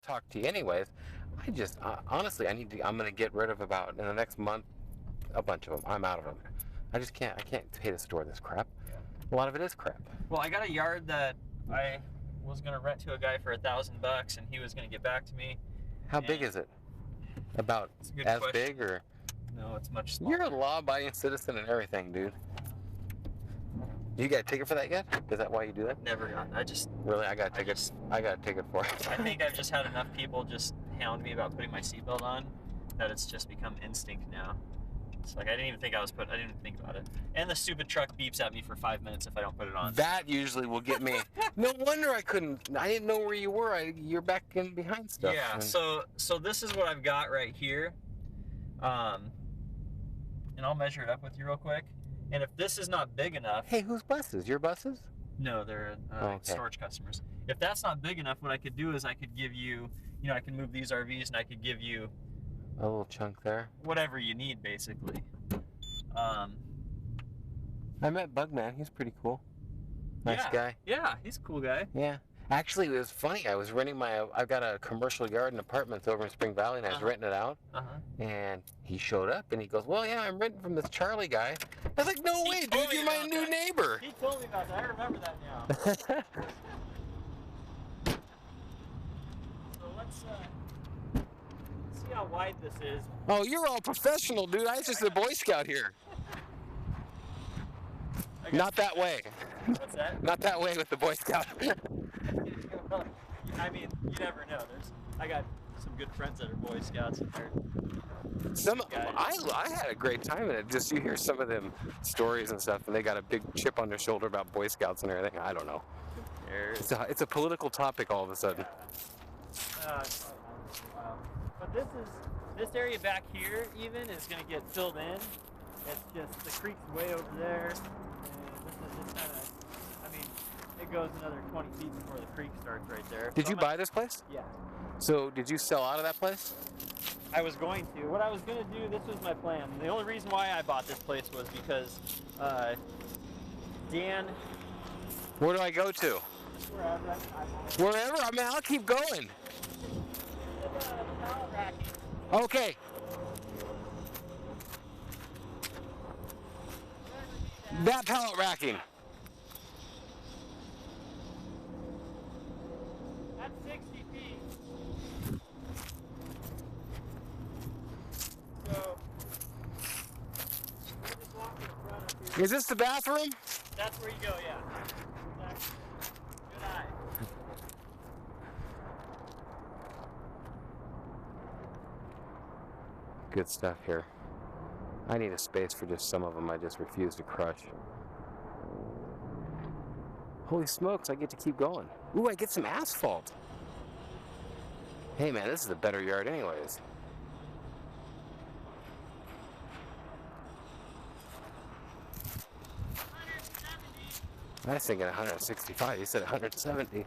talk to you anyways. I just honestly, I'm gonna get rid of about in the next month a bunch of them. I'm out of them. I just can't. I can't pay to store this crap. Yeah. A lot of it is crap. Well, I got a yard that I was gonna rent to a guy for $1,000, and he was gonna get back to me. How big is it? About as big or? No, it's much smaller. You're a law-abiding citizen and everything, dude. You got a ticket for that yet? Is that why you do that? Never got. I just really. I got a ticket. I got a ticket for it. I think I've just had enough people just hound me about putting my seatbelt on that it's just become instinct now. It's like I didn't even think I didn't even think about it. And the stupid truck beeps at me for 5 minutes if I don't put it on. That usually will get me. No wonder I couldn't. I didn't know where you were. You're back in behind stuff. Yeah. And so this is what I've got right here. And I'll measure it up with you real quick. And if this is not big enough... Hey, whose buses? Your buses? No, they're storage customers. If that's not big enough, what I could do is I could give you, I can move these RVs and I could give you... a little chunk there? Whatever you need, basically. I met Bugman. He's pretty cool. Nice guy. Yeah, he's a cool guy. Yeah. Actually, it was funny. I was renting I've got a commercial yard and apartments over in Spring Valley, and I was renting it out. And he showed up, and he goes, well, yeah, I'm renting from this Charlie guy. I was like, no way, dude, you're my new neighbor. He told me about that. I remember that now. So let's see how wide this is. Oh, you're all professional, dude. I was just a Boy Scout here. Not that way. What's that? Not that way with the Boy Scout. I mean, you never know. I got some good friends that are Boy Scouts, and they're I had a great time in it. Just you hear some of them stories and stuff, and they got a big chip on their shoulder about Boy Scouts and everything. I don't know. It's a political topic all of a sudden. But this area back here even is going to get filled in. It's just the creek's way over there, and this is just kind of. I mean, it goes another 20 feet before the creek starts right there. Did you buy this place? Yeah. So did you sell out of that place? I was going to. What I was going to do, this was my plan. The only reason why I bought this place was because Dan... Where do I go to? Wherever. Wherever? I mean, I'll keep going. Okay. That pallet racking. That's 60 feet. So, we'll just walk in front up here. Is this the bathroom? That's where you go, yeah. Exactly. Good eye. Good stuff here. I need a space for just some of them. I just refuse to crush. Holy smokes, I get to keep going. Ooh, I get some asphalt. Hey man, this is a better yard anyways. I was thinking 165, you said 170. 170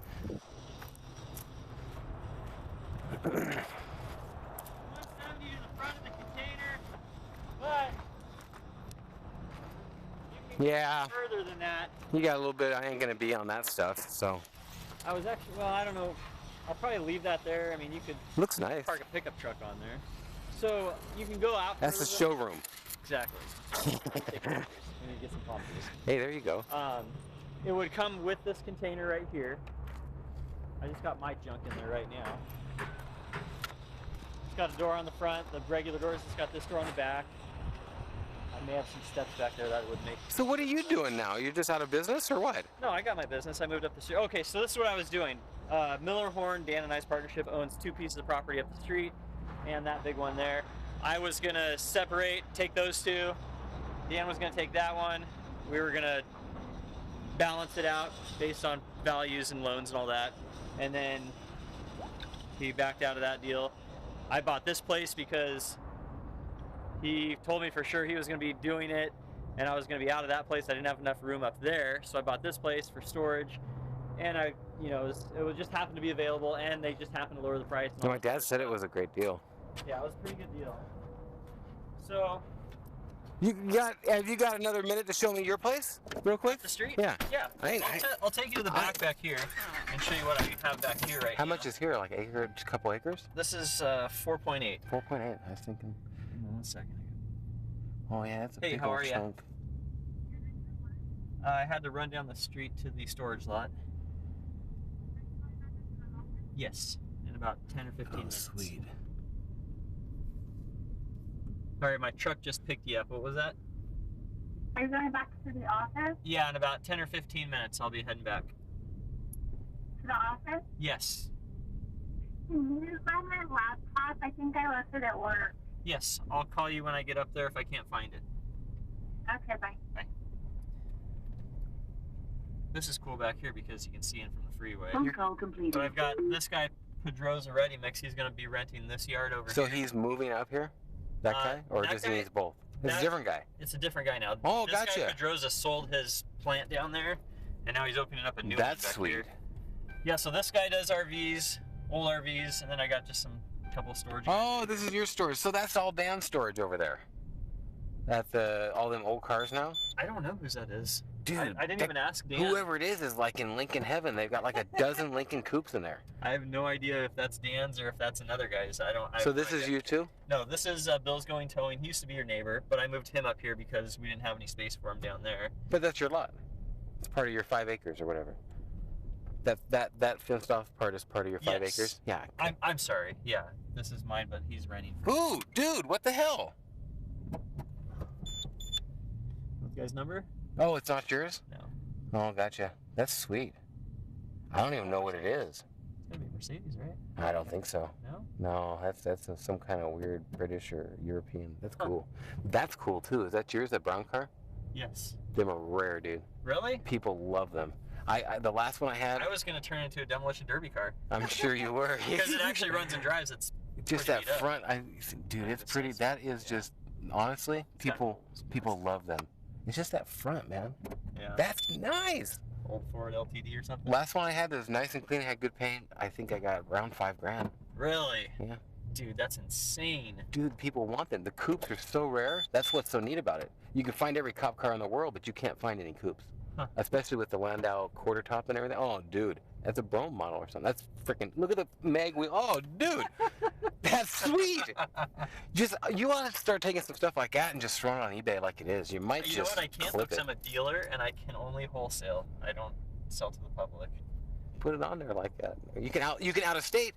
to the front of the container, but you can Yeah. go further than that. You got a little bit, I ain't gonna be on that stuff, so. I was actually, well, I don't know. I'll probably leave that there. I mean, you could Looks nice. park a pickup truck on there. So you can go out. That's the showroom. Exactly. We need to get some palm trees. Hey, there you go. It would come with this container right here. I just got my junk in there right now. It's got a door on the front, the regular doors. It's got this door on the back. I may have some steps back there that would make. So what are you doing now? You're just out of business or what? No, I got my business. I moved up the street. Okay, so this is what I was doing. Miller Horn, Dan and I's partnership, owns 2 pieces of property up the street and that big one there. I was gonna separate, take those 2. Dan was gonna take that one. We were gonna balance it out based on values and loans and all that. And then he backed out of that deal. I bought this place because he told me for sure he was going to be doing it and I was going to be out of that place. I didn't have enough room up there, so I bought this place for storage. And it was just happened to be available, and they just happened to lower the price. My dad said it was a great deal. Yeah, it was a pretty good deal. So Have you got another minute to show me your place, real quick? The street? Yeah. Yeah. I'll take you to the back here and show you what I have back here right now. How much is here? Like a couple acres? This is 4.8. 4.8. I was thinking. 1 second. Oh yeah, that's a big how old are chunk. I had to run down the street to the storage lot. Yes, in about 10 or 15 minutes. Sweet. Sorry, my truck just picked you up. What was that? Are you going back to the office? Yeah, in about 10 or 15 minutes, I'll be heading back. To the office? Yes. Can you find my laptop? I think I left it at work. Yes, I'll call you when I get up there if I can't find it. Okay, bye. Bye. This is cool back here because you can see in from the freeway. Phone call completed. But I've got this guy, Pedroza Ready Mix. He's going to be renting this yard over here. So he's moving up here? That guy? Or does he need both? It's a different guy. It's a different guy now. Oh, this gotcha. Guy Pedroza sold his plant down there, and now he's opening up a new one back That's sweet. here. Yeah, so this guy does RVs, old RVs, and then I got just some couple storage. Oh, this is your storage. So that's all Dan's storage over there. At all them old cars now? I don't know whose that is. Dude, I didn't even ask Dan. Whoever it is like in Lincoln heaven. They've got like a dozen Lincoln coupes in there. I have no idea if that's Dan's or if that's another guy's. So this is you too? No, this is Bill's Going Towing. He used to be your neighbor, but I moved him up here because we didn't have any space for him down there. But that's your lot. It's part of your 5 acres or whatever. That fenced off part is part of your 5 acres? Yeah. I'm sorry. Yeah, this is mine, but he's renting. Ooh, dude, what the hell? What guy's number? Oh, it's not yours? No. Oh, gotcha. That's sweet. I don't even know what it is. It's gonna be Mercedes, right? I don't think so. No? No, that's some kind of weird British or European. That's cool. That's cool too. Is that yours, that brown car? Yes. Them are rare, dude. Really? People love them. The last one I had. I was gonna turn into a demolition derby car. I'm sure you were. Because it actually runs and drives. It's just that front. Dude, it's pretty. That is just honestly, people love them. It's just that front, man. Yeah. That's nice. Old Ford LTD or something. Last one I had was nice and clean. Had good paint. I think I got around $5,000. Really? Yeah. Dude, that's insane. Dude, people want them. The coupes are so rare. That's what's so neat about it. You can find every cop car in the world, but you can't find any coupes. Huh. Especially with the Landau quarter top and everything. Oh, dude, that's a Brome model or something. That's freaking. Look at the mag wheel. Oh, dude, that's sweet. You ought to start taking some stuff like that and just throwing it on eBay like it is. You might You just know what? I can't clip because it. I'm a dealer and I can only wholesale. I don't sell to the public. Put it on there like that. You can out of state.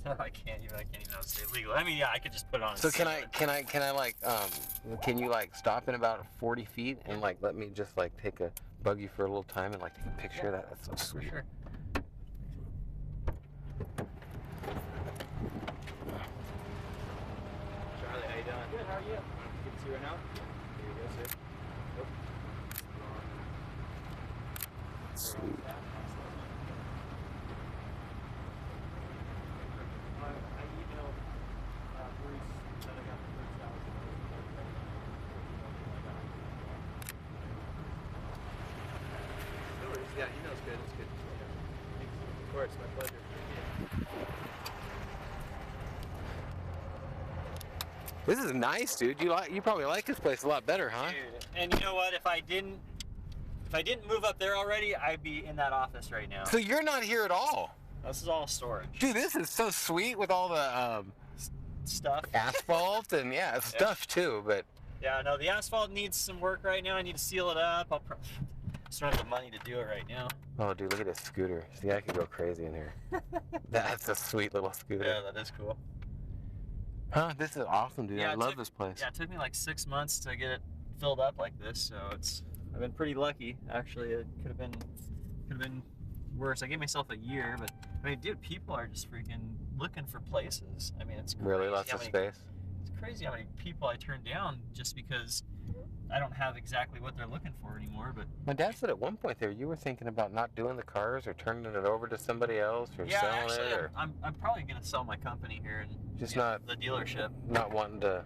No, I can't even say legally. I mean, yeah, I could just put it on. So can you like stop in about 40 feet and like let me just like bug you for a little time and like take a picture of that? That's so sweet. For sure. Charlie, how you doing? Good. How are you? Good to see you right now. Here you go, sir. Sweet. Yeah, email's good. It's good. Of course, my pleasure. This is nice, dude. You probably like this place a lot better, huh? Dude, and you know what? If I didn't move up there already, I'd be in that office right now. So you're not here at all. This is all storage. Dude, this is so sweet with all the Stuff. asphalt and stuff too, but Yeah, no, the asphalt needs some work right now. I need to seal it up. Just don't have the money to do it right now. oh dude, look at this scooter. See, I could go crazy in here. That's a sweet little scooter. Yeah, that is cool. Huh? This is awesome, dude. Yeah, I love this place. Yeah, it took me like 6 months to get it filled up like this, so I've been pretty lucky. Actually, it could have been worse. I gave myself a year, but I mean, dude, people are just freaking looking for places. I mean, it's crazy Really, lots of space. It's crazy how many people I turn down just because I don't have exactly what they're looking for anymore. But My dad said at one point there you were thinking about not doing the cars or turning it over to somebody else or yeah, selling actually, it or I'm probably gonna sell my company here and just not the dealership. not wanting to.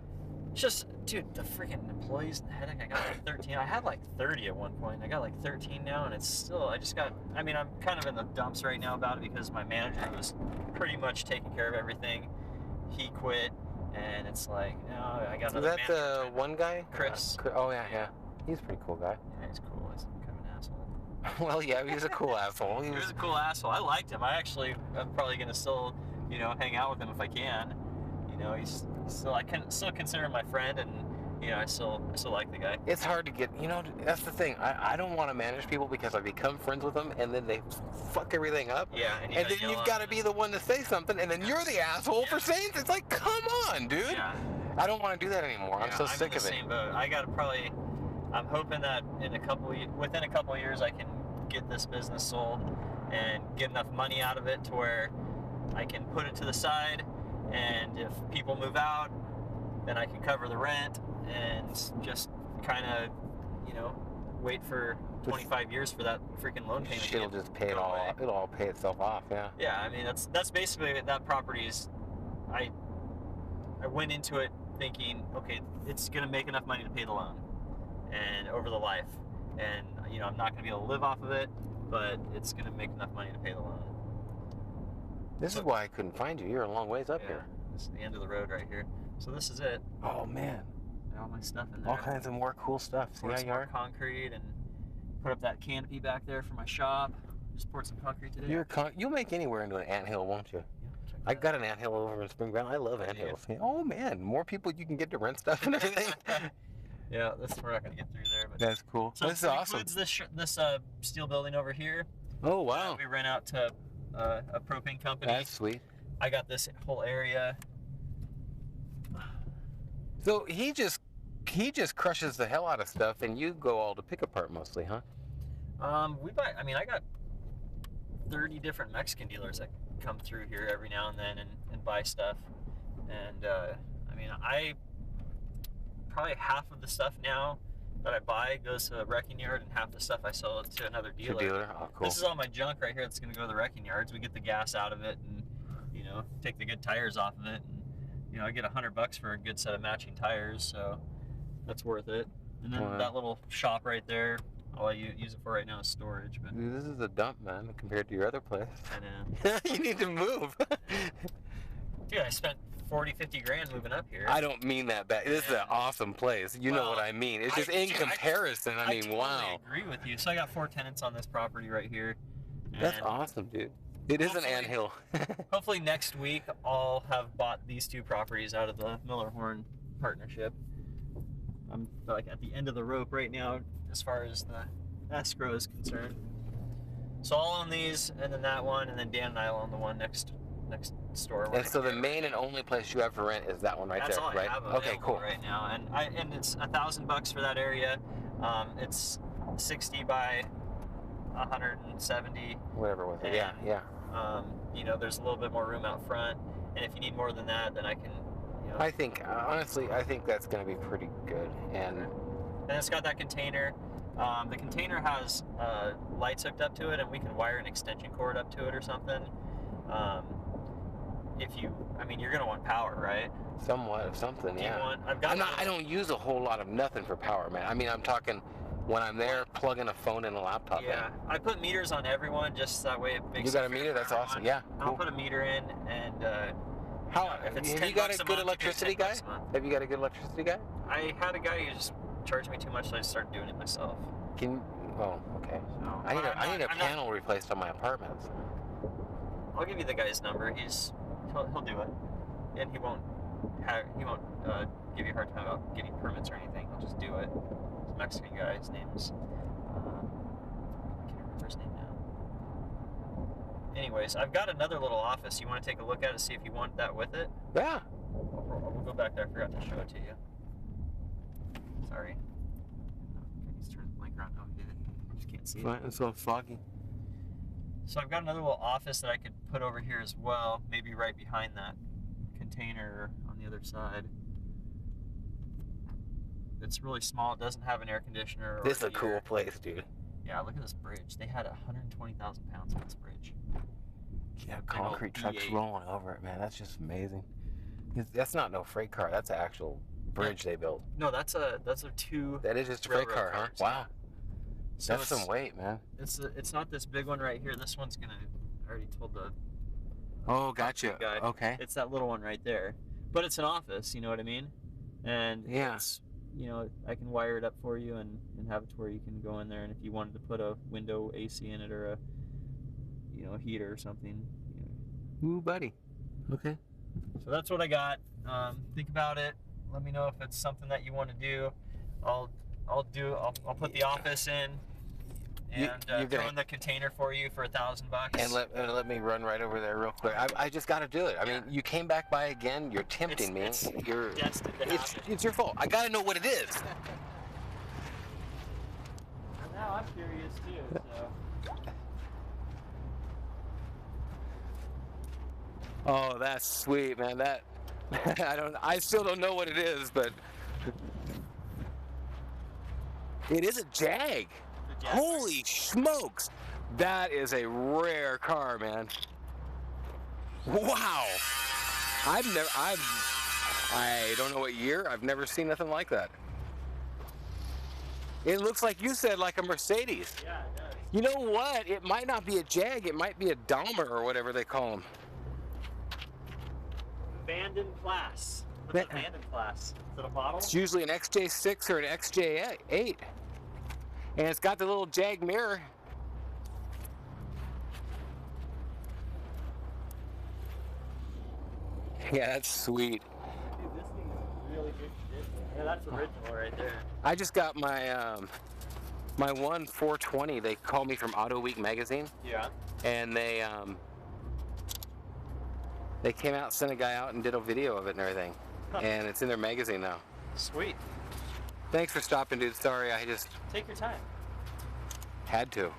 It's just, dude, the freaking employees and the headache. I got like 13. I had like 30 at one point. I got like 13 now, and it's still. I mean, I'm kind of in the dumps right now about it because my manager was pretty much taking care of everything. He quit. And it's like, no, I got Is another that manager the trying to- one guy? Chris. Oh, yeah. He's a pretty cool guy. Yeah, he's cool. He's kind of an asshole. Well, yeah, he was a cool asshole. He was a cool asshole. I liked him. I'm probably gonna still, hang out with him if I can. He's still, I can still consider him my friend, and I still like the guy. It's hard to get, that's the thing. I don't want to manage people because I become friends with them, and then they fuck everything up. Yeah, and then you've got to be the one to say something, and then you're the asshole for saying it. It's like, come on, dude. Yeah. I don't want to do that anymore. I'm so sick of it. Same boat. I'm hoping that within a couple of years, I can get this business sold and get enough money out of it to where I can put it to the side, and if people move out, then I can cover the rent and just kind of, wait for 25 years for that freaking loan payment. Shit'll just pay it all off. It'll all pay itself off, yeah. Yeah, I mean, that's basically that property's. I went into it thinking, okay, it's going to make enough money to pay the loan and over the life. And, I'm not going to be able to live off of it, but it's going to make enough money to pay the loan. This is why I couldn't find you. You're a long ways up here. This is the end of the road right here. So this is it. Oh, man. All my stuff in there. All kinds of more cool stuff. See how you are? Concrete and put up that canopy back there for my shop. Just poured some concrete today. You'll make anywhere into an anthill, won't you? Yeah, I got an anthill over in Spring Valley. I love anthills. Oh, man. More people you can get to rent stuff and everything. Yeah, we're not going to get through there. But that's cool. So this is awesome. Includes this steel building over here. Oh, wow. We rent out to a propane company. That's sweet. I got this whole area. So he just crushes the hell out of stuff, and you go all to pick apart mostly, huh? I got 30 different Mexican dealers that come through here every now and then and buy stuff. And I probably half of the stuff now that I buy goes to the wrecking yard, and half the stuff I sell to another dealer. Oh, cool. This is all my junk right here that's going to go to the wrecking yards. We get the gas out of it, and take the good tires off of it, and I get $100 for a good set of matching tires, so that's worth it. And then that little shop right there, all I use it for right now is storage. But dude, this is a dump, man, compared to your other place. I know. You need to move. Dude, I spent 40-50 grand moving up here. I don't mean that bad. This is an awesome place. You know what I mean. It's just in comparison. I mean, wow. I agree with you. So I got 4 tenants on this property right here. That's awesome, dude. It is an anthill. Hopefully next week I'll have bought these 2 properties out of the Miller-Horn partnership. I'm like at the end of the rope right now as far as the escrow is concerned. So I'll own these, and then that one, and then Dan and I will own the one next store. And so the main and only place you have for rent is that one right That's there, all right? I have Okay, cool. right now, and it's $1,000 for that area. It's 60 by 170. Whatever with it. Yeah. There's a little bit more room out front, and if you need more than that, then I can. I think honestly, that's going to be pretty good, and it's got that container. The container has lights hooked up to it, and we can wire an extension cord up to it or something. You're gonna want power, right? Somewhat of something, yeah. I don't use a whole lot of nothing for power, man. I mean, I'm talking when I'm there, plugging a phone and a laptop in. Yeah, I put meters on everyone just that way it makes. You got a meter? That's awesome. Yeah, cool. I'll put a meter in, and have you got a good electricity guy? Have you got a good electricity guy? I had a guy who just charged me too much, so I started doing it myself. Oh, okay. So, I need a panel replaced on my apartment. I'll give you the guy's number. He'll do it, and he won't give you a hard time about getting permits or anything. He'll just do it. He's a Mexican guy. His name's I can't remember his name now. Anyways, I've got another little office. You want to take a look at it, see if you want that with it? Yeah. We'll go back there. I forgot to show it to you. Sorry. He's turned the blinker on. Oh, he did it. I just can't see it. It's so foggy. So I've got another little office that I could put over here as well, maybe right behind that container on the other side. It's really small. It doesn't have an air conditioner. This is a cool place, dude. Yeah, look at this bridge. They had 120,000 pounds on this bridge. Yeah, concrete trucks rolling over it, man. That's just amazing. That's not no freight car. That's an actual bridge they built. No, that's a 2. That is just a freight car, huh? Wow. So that's some weight, man. It's not this big one right here. This one's gonna. I already told the. Oh, gotcha. Guy. Okay. It's that little one right there. but it's an office, you know what I mean? And Yeah. it's, you know, I can wire it up for you and have it to where you can go in there, and if you wanted to put a window AC in it or a, you know, a heater or something. You know. Ooh, buddy. Okay. So that's what I got. Think about it. Let me know if it's something that you want to do. I'll put the office in and throw in the container for you for $1,000. And let me run right over there real quick. I just got to do it. I mean, you came back by again. You're tempting me. You're destined to happen. It's your fault. I got to know what it is. Well, now I'm curious too. So. Oh, that's sweet, man. That I still don't know what it is, but it is a Jag. Holy smokes! That is a rare car, man. Wow. I don't know what year. I've never seen nothing like that. It looks like you said like a Mercedes. Yeah, it does. You know what? It might not be a Jag. It might be a Dahmer or whatever they call them. Abandoned class. What's an abandoned class? Is it a model? It's usually an XJ6 or an XJ8. And it's got the little Jag mirror. Yeah, that's sweet. Dude, this thing is really good condition. Yeah, that's original right there. I just got my my one 420. They called me from Auto Week magazine. Yeah. And they came out, sent a guy out, and did a video of it and everything. Huh. And it's in their magazine now. Sweet. Thanks for stopping, dude. Sorry, I just take your time. Had to.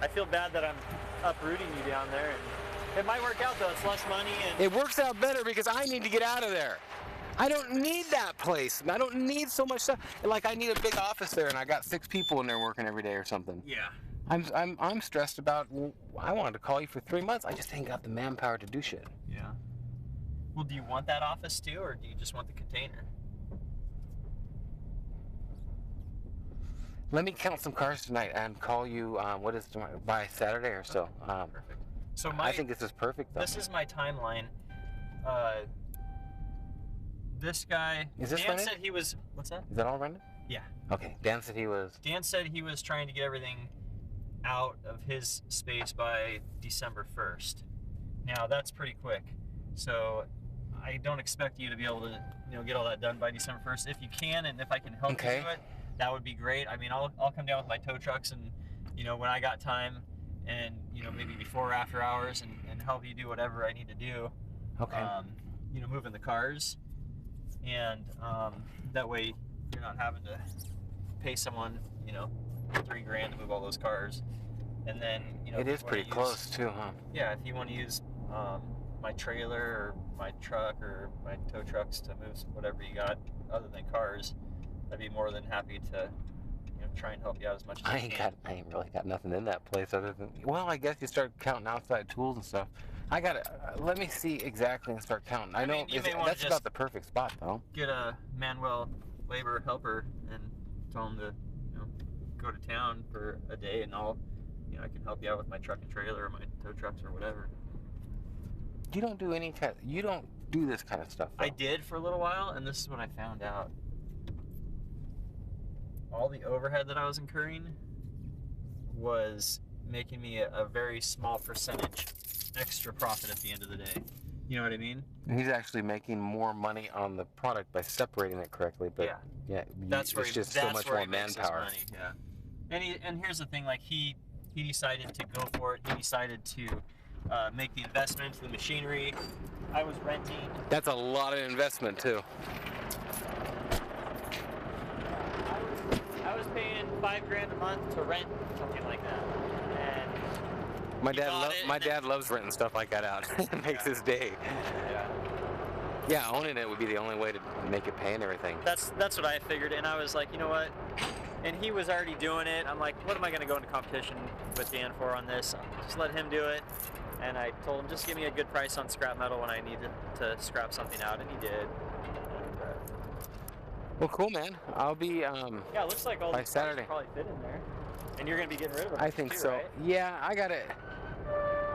I feel bad that I'm uprooting you down there, and it might work out though. It's less money, and it works out better because I need to get out of there. I don't need that place. I don't need so much stuff. Like I need a big office there, and I got 6 people in there working every day or something. Yeah. I'm stressed about. I wanted to call you for 3 months. I just ain't got the manpower to do shit. Yeah. Well, do you want that office too, or do you just want the container? Let me count some cars tonight and call you. What is tomorrow? By Saturday or so? Perfect. So I think this is perfect. Though. This is my timeline. This guy. Is this Dan rented? said he was. What's that? Is that all rented? Yeah. Okay. Dan said he was. Dan said he was trying to get everything out of his space by December 1st. Now that's pretty quick. So I don't expect you to be able to, get all that done by December 1st. If you can, and if I can help you do it, that would be great. I mean, I'll come down with my tow trucks and, when I got time and, maybe before or after hours and help you do whatever I need to do. Okay. Moving the cars. And that way you're not having to pay someone, $3,000 to move all those cars. And then, it is pretty close too, huh? Yeah, if you want to use my trailer or my truck or my tow trucks to move whatever you got other than cars, I'd be more than happy to, try and help you out as much as I can. I ain't really got nothing in that place other than, well, I guess you start counting outside tools and stuff. I gotta, let me see exactly and start counting. I know that's about the perfect spot though. Get a Manuel labor helper and tell him to, go to town for a day, and I can help you out with my truck and trailer or my tow trucks or whatever. You don't do you don't do this kind of stuff though. I did for a little while, and this is when I found out. All the overhead that I was incurring was making me a very small percentage extra profit at the end of the day. You know what I mean? He's actually making more money on the product by separating it correctly, but that's where it's just so much more manpower. Money. Yeah. And here's the thing, like he decided to go for it. He decided to make the investment into the machinery. I was renting. That's a lot of investment too. I was paying $5,000 a month to rent something like that, and my dad loves renting stuff like that out. It makes his day. Yeah, owning it would be the only way to make it pay and everything. That's what I figured, and I was like, you know what? And he was already doing it. I'm like, what am I going to go into competition with Dan for on this? Just let him do it. And I told him, just give me a good price on scrap metal when I need to scrap something out, and he did. Well, cool, man. I'll be yeah, it looks like all by these Saturday probably fit in there. And you're going to be getting rid of them. I think too, so. Right? Yeah, I got it.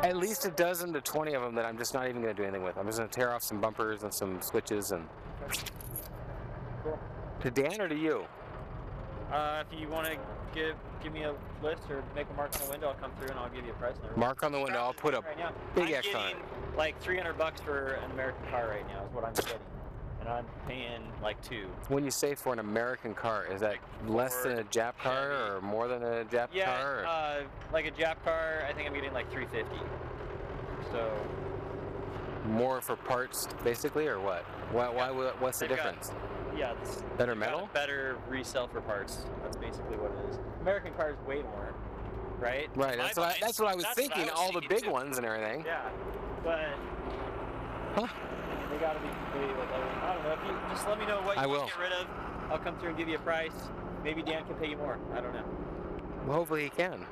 at least a dozen to 20 of them that I'm just not even going to do anything with. I'm just going to tear off some bumpers and some switches and. Cool. To Dan or to you? If you want to give me a list or make a mark on the window, I'll come through and I'll give you a price. Mark on the window. I'll put a big X on it. I'm getting like $300 for an American car right now is what I'm getting, and I'm paying like $2. When you say for an American car, is that less than a Jap car or more than a Jap car? Yeah, like a Jap car, I think I'm getting like $350. So. More for parts, basically, or what? What's the difference? Yeah, better metal? Better resell for parts. That's basically what it is. American cars way more, right? Right. That's what I was thinking. All the big ones and everything. Yeah, but they gotta be completely like I don't know. If you just let me know what you want to get rid of, I'll come through and give you a price. Maybe Dan can pay you more. I don't know. Well, hopefully he can.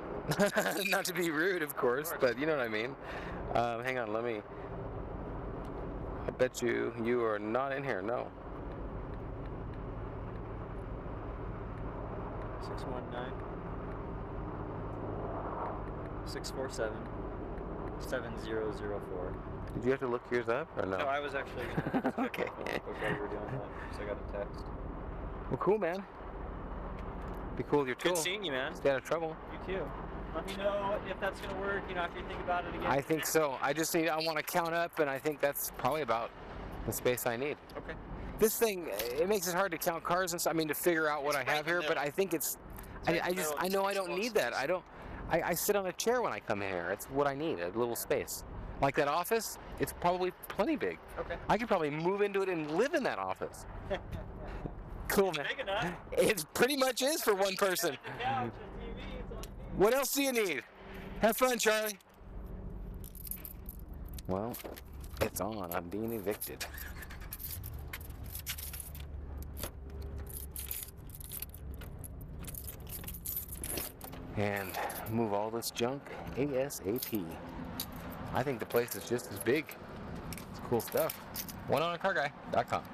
Not to be rude, of course, but you know what I mean. Hang on, let me. I bet you are not in here. No. 619-647-7004. Did you have to look yours up or no? No, I was actually okay. While you were doing that, so I got a text. Well, cool, man. Be cool with your tool. Good seeing you, man. Stay out of trouble. You too. Let me know if that's gonna work. You know, after you think about it again. I think so. I want to count up, and I think that's probably about the space I need. Okay. This thing, it makes it hard to count cars and stuff. I mean, to figure out what I have here, but I think it's. I know I don't need that. I sit on a chair when I come in here. It's what I need, a little space. Like that office, it's probably plenty big. Okay. I could probably move into it and live in that office. Cool, man. Big enough. It pretty much is for one person. What else do you need? Have fun, Charlie. Well, it's on. I'm being evicted. And move all this junk ASAP. I think the place is just as big. It's cool stuff. OneOnACarGuy.com.